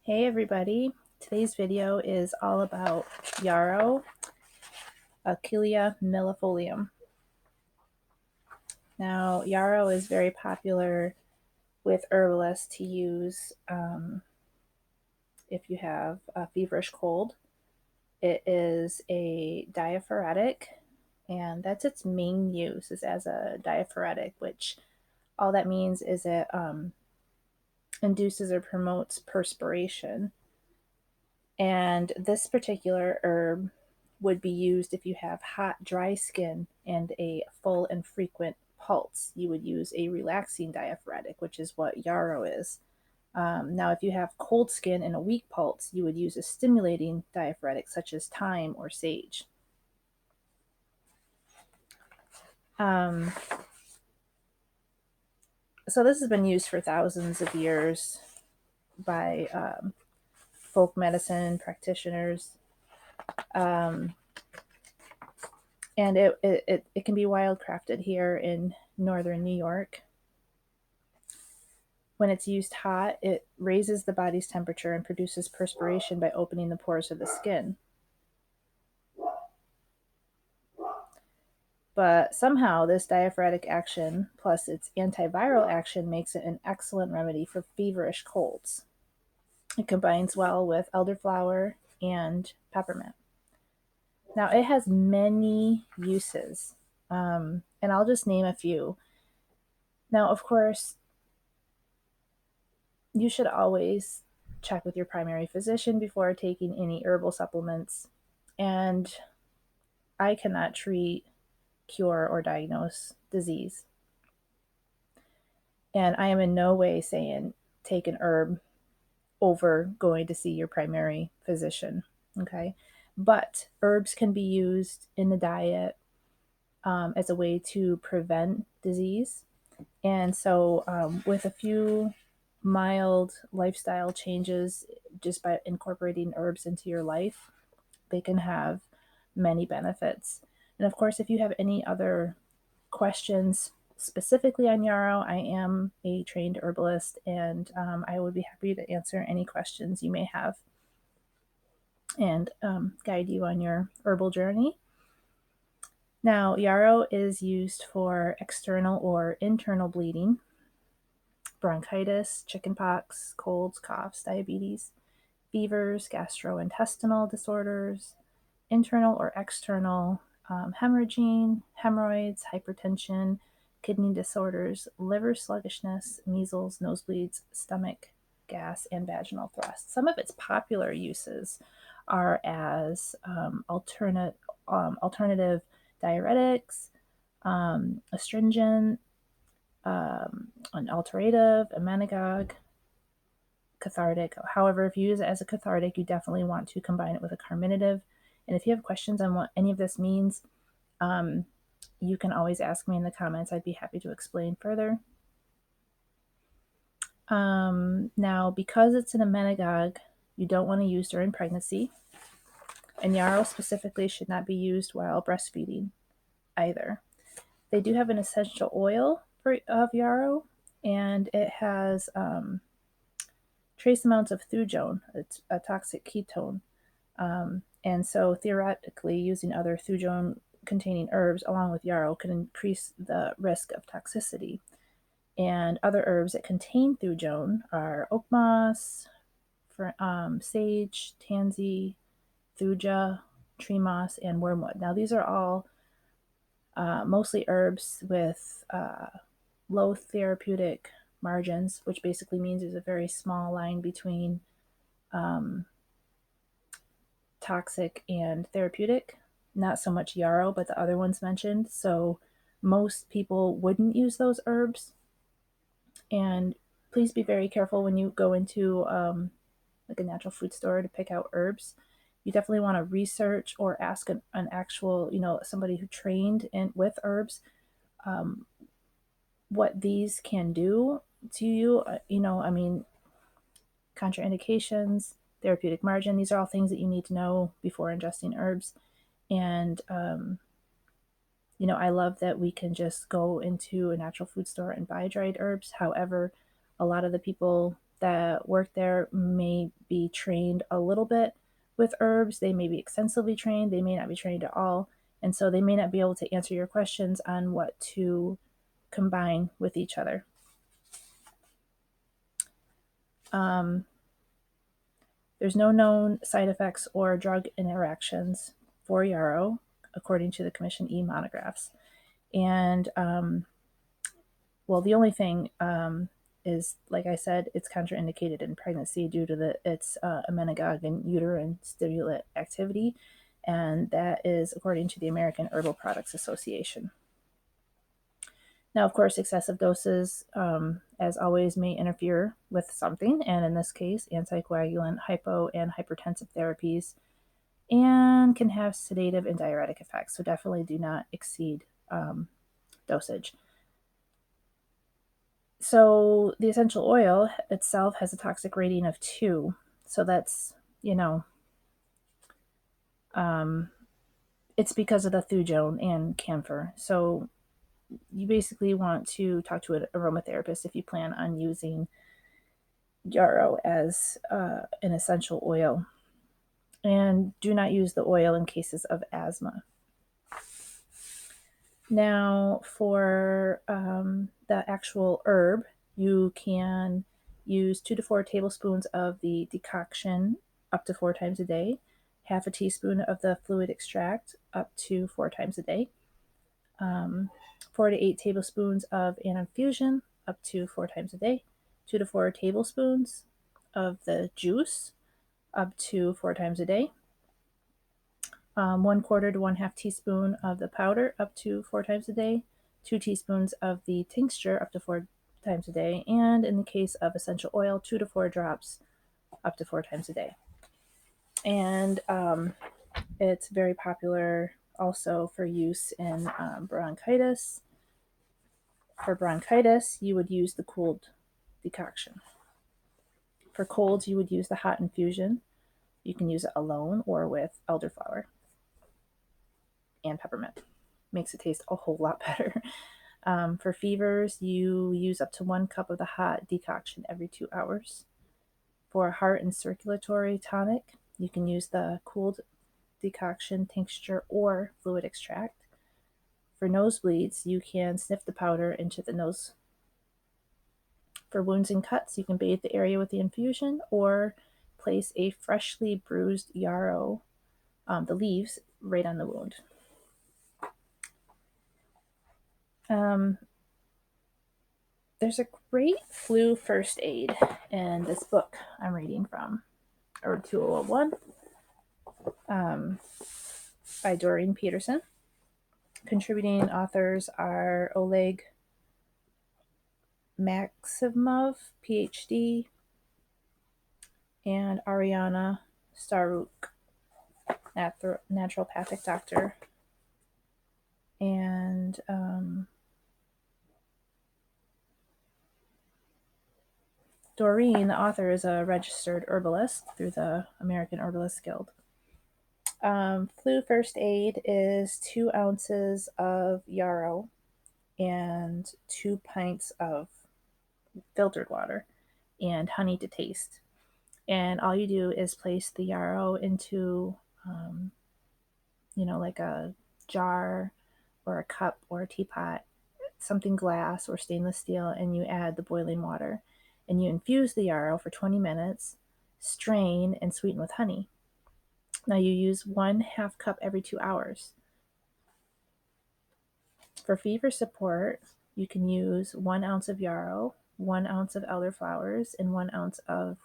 Hey everybody, today's video is all about Yarrow Achillea millefolium. Now, Yarrow is very popular with herbalists to use if you have a feverish cold. It is a diaphoretic, and that's its main use, is as a diaphoretic, which all that means is it induces or promotes perspiration. And this particular herb would be used if you have hot, dry skin and a full and frequent pulse. You would use a relaxing diaphoretic, which is what yarrow is. Now, if you have cold skin and a weak pulse, you would use a stimulating diaphoretic such as thyme or sage. Um, so this has been used for thousands of years by folk medicine practitioners. And it can be wildcrafted here in northern New York. When it's used hot, it raises the body's temperature and produces perspiration by opening the pores of the skin. But somehow this diaphoretic action plus its antiviral action makes it an excellent remedy for feverish colds. It combines well with elderflower and peppermint. Now, it has many uses, and I'll just name a few. Now, of course, you should always check with your primary physician before taking any herbal supplements. And I cannot treat, cure, or diagnose disease. And I am in no way saying take an herb over going to see your primary physician. Okay. But herbs can be used in the diet as a way to prevent disease. And so, with a few mild lifestyle changes, just by incorporating herbs into your life, they can have many benefits. And of course, if you have any other questions specifically on yarrow, I am a trained herbalist, and I would be happy to answer any questions you may have and guide you on your herbal journey. Now, yarrow is used for external or internal bleeding, bronchitis, chickenpox, colds, coughs, diabetes, fevers, gastrointestinal disorders, internal or external hemorrhaging, hemorrhoids, hypertension, kidney disorders, liver sluggishness, measles, nosebleeds, stomach gas, and vaginal thrust. Some of its popular uses are as alternative diuretics, astringent, an alterative, a emmenagogue, cathartic. However, if you use it as a cathartic, you definitely want to combine it with a carminative. And if you have questions on what any of this means, you can always ask me in the comments. I'd be happy to explain further. Now, because it's an emmenagogue, you don't want to use during pregnancy. And yarrow specifically should not be used while breastfeeding either. They do have an essential oil of yarrow, and it has trace amounts of thujone. It's a toxic ketone. And so theoretically, using other thujone-containing herbs along with yarrow can increase the risk of toxicity. And other herbs that contain thujone are oak moss, sage, tansy, thuja, tree moss, and wormwood. Now, these are all mostly herbs with low therapeutic margins, which basically means there's a very small line between toxic and therapeutic. Not so much yarrow, but the other ones mentioned. So most people wouldn't use those herbs. And please be very careful when you go into like a natural food store to pick out herbs. You definitely want to research or ask an actual, somebody who trained with herbs, what these can do to you. Contraindications, therapeutic margin. These are all things that you need to know before ingesting herbs. And, I love that we can just go into a natural food store and buy dried herbs. However, a lot of the people that work there may be trained a little bit with herbs. They may be extensively trained. They may not be trained at all. And so they may not be able to answer your questions on what to combine with each other. There's no known side effects or drug interactions for yarrow, according to the Commission E monographs. And, well, the only thing is, like I said, it's contraindicated in pregnancy due to its emmenagogue and uterine stimulant activity. And that is according to the American Herbal Products Association. Now, of course, excessive doses, as always, may interfere with something, and in this case, anticoagulant, hypo, and hypertensive therapies, and can have sedative and diuretic effects. So definitely do not exceed dosage. So the essential oil itself has a toxic rating of 2. So that's, it's because of the thujone and camphor. So you basically want to talk to an aromatherapist if you plan on using yarrow as an essential oil. And do not use the oil in cases of asthma. Now, for the actual herb, you can use 2 to 4 tablespoons of the decoction up to 4 times a day, half a teaspoon of the fluid extract up to 4 times a day, 4 to 8 tablespoons of an infusion up to 4 times a day, 2 to 4 tablespoons of the juice up to 4 times a day, 1/4 to 1/2 teaspoon of the powder up to 4 times a day, 2 teaspoons of the tincture up to 4 times a day, and in the case of essential oil, 2 to 4 drops up to 4 times a day. And it's very popular also for use in bronchitis. For bronchitis, you would use the cooled decoction. For colds, you would use the hot infusion. You can use it alone or with elderflower and peppermint. Makes it taste a whole lot better. For fevers, you use up to 1 cup of the hot decoction every 2 hours. For a heart and circulatory tonic, you can use the cooled decoction, tincture, or fluid extract. For nosebleeds, you can sniff the powder into the nose. For wounds and cuts, you can bathe the area with the infusion or place a freshly bruised yarrow, the leaves, right on the wound. There's a great flu first aid in this book I'm reading from, Herb 201, by Doreen Peterson. Contributing authors are Oleg Maximov, PhD, and Ariana Staruk, naturopathic doctor. And Doreen, the author, is a registered herbalist through the American Herbalist Guild. Flu first aid is 2 ounces of yarrow and 2 pints of filtered water and honey to taste. And all you do is place the yarrow into, like a jar or a cup or a teapot, something glass or stainless steel, and you add the boiling water. And you infuse the yarrow for 20 minutes, strain, and sweeten with honey. Now you use 1/2 cup every 2 hours. For fever support, you can use 1 ounce of yarrow, 1 ounce of elderflowers, and 1 ounce of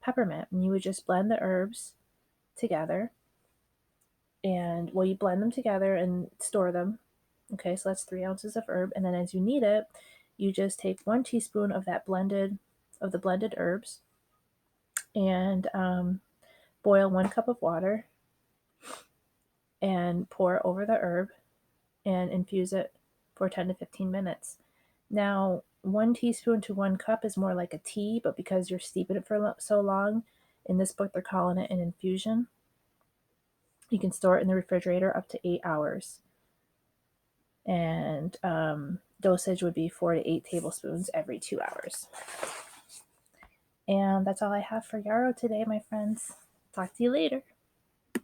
peppermint. And you would just blend the herbs together. And you blend them together and store them. Okay, so that's 3 ounces of herb. And then as you need it, you just take 1 teaspoon of the blended herbs and boil 1 cup of water and pour over the herb and infuse it for 10 to 15 minutes. Now, 1 teaspoon to 1 cup is more like a tea, but because you're steeping it for so long, in this book they're calling it an infusion. You can store it in the refrigerator up to 8 hours. And dosage would be 4 to 8 tablespoons every 2 hours. And that's all I have for yarrow today, my friends. Talk to you later.